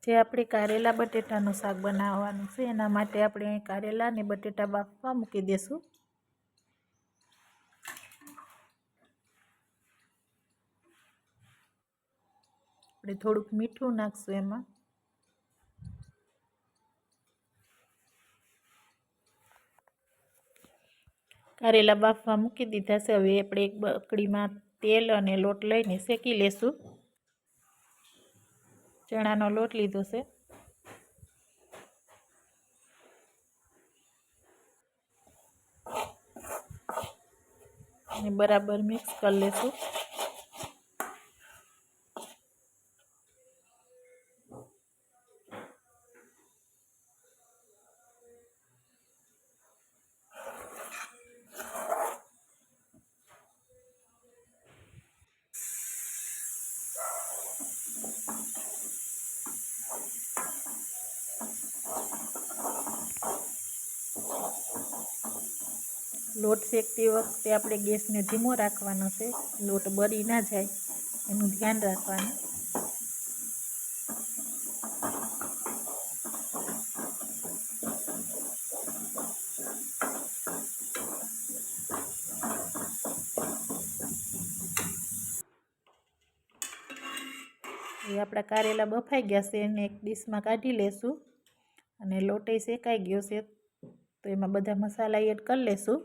જે આપણે કારેલા બટેટાનું શાક બનાવવાનું છે એના માટે આપણે અહીં કારેલા અને બટેટા બાફવા મૂકી દેશું. આપણે થોડુંક મીઠું નાખશું એમાં. કારેલા બાફવા મૂકી દીધા છે. હવે આપણે એક બકડીમાં તેલ અને લોટ લઈને શેકી લેશું. ચણાનો લોટ લીધો છે. અને બરાબર મિક્સ કરી લેશું. લોટ શેકતી વખતે આપણે ગેસને ધીમો રાખવાનો છે. લોટ બળી ના જાય એનું ધ્યાન રાખવાનું. એ આપણા કારેલા બફાઈ ગયા છે એને એક ડીશમાં કાઢી લેશું. અને લોટે શેકાઈ ગયો છે તો એમાં બધા મસાલા એડ કરી લેશું.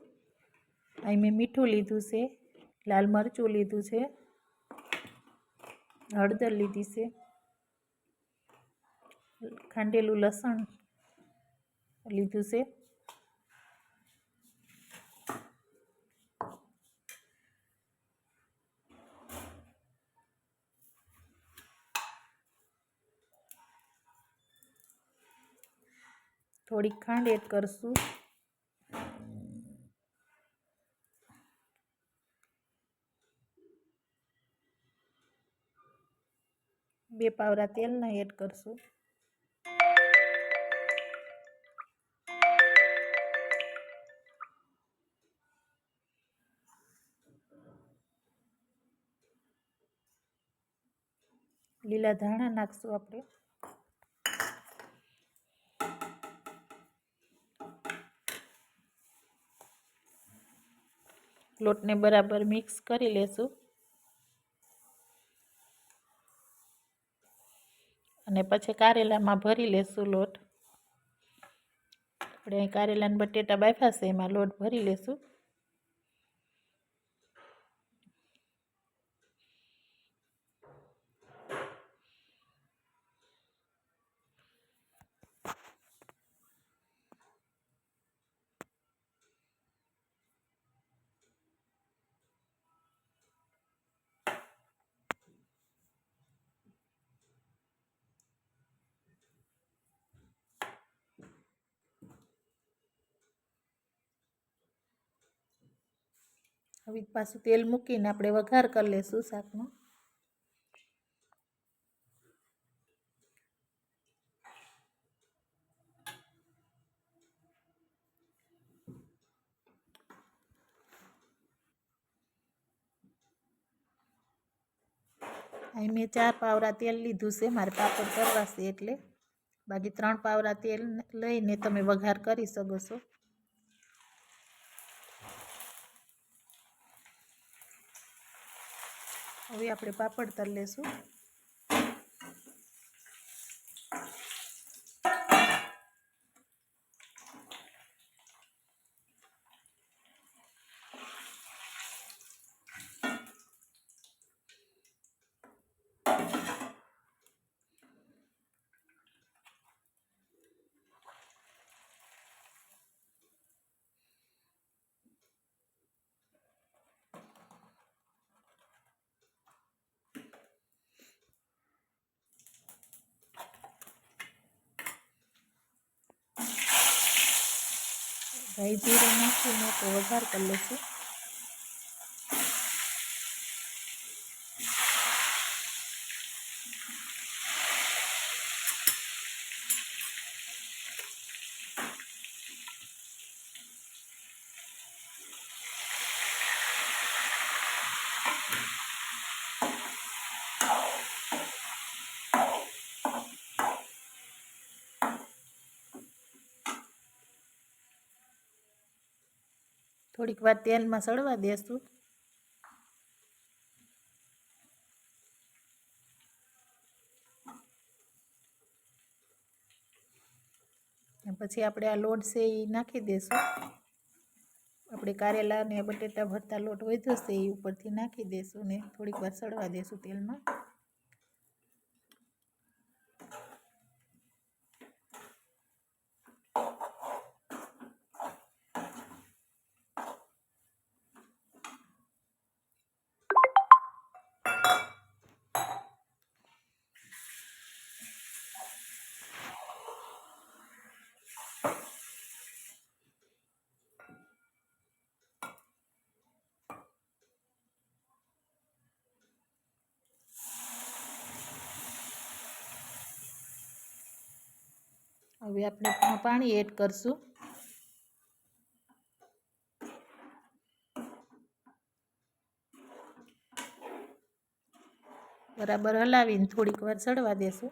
અહીં મેં મીઠું લીધું છે, લાલ મરચું લીધું છે, હળદર લીધી છે, ખાંડેલું લસણ લીધું છે, થોડીક ખાંડ એડ કરશું. બે પાવરા તેલના એડ કરશું. લીલા ધાણા નાખશું આપણે. લોટને બરાબર મિક્સ કરી લેશું. અને પછી કારેલામાં ભરી લેશું લોટ. આપણે કારેલા અને બટેટા બાફ્યા છે એમાં લોટ ભરી લેશું. હવે પાછું તેલ મૂકીને આપણે વઘાર કરી લેશું શાકનો. અહીં મેં 4 પાવરા તેલ લીધું છે, મારે પાપડ કરવા છે એટલે. બાકી 3 પાવરા તેલ લઈને તમે વઘાર કરી શકો છો. હવે આપણે પાપડ તળી લેશું. રાઈ જીરું નાખીને તો વઘાર કરી લઈશું. થોડીક વાર તેલમાં સળવા દેશું. પછી આપણે આ લોટ છે એ નાખી દઈશું. આપણે કારેલા અને બટેટા ભરતા લોટ વધ્યો છે એ ઉપરથી નાખી દઈશું ને થોડીક વાર સળવા દઈશું તેલમાં. હવે આપણે પાણી એડ કરશું. બરાબર હલાવીને થોડીક વાર સળવા દેશું.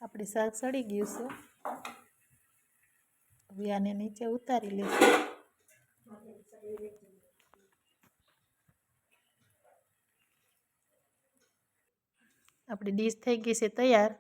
આપણી શાક સળી ગયું છે. હવે આને નીચે ઉતારી લઈશું. આપણી ડીશ થઈ ગઈ છે તૈયાર.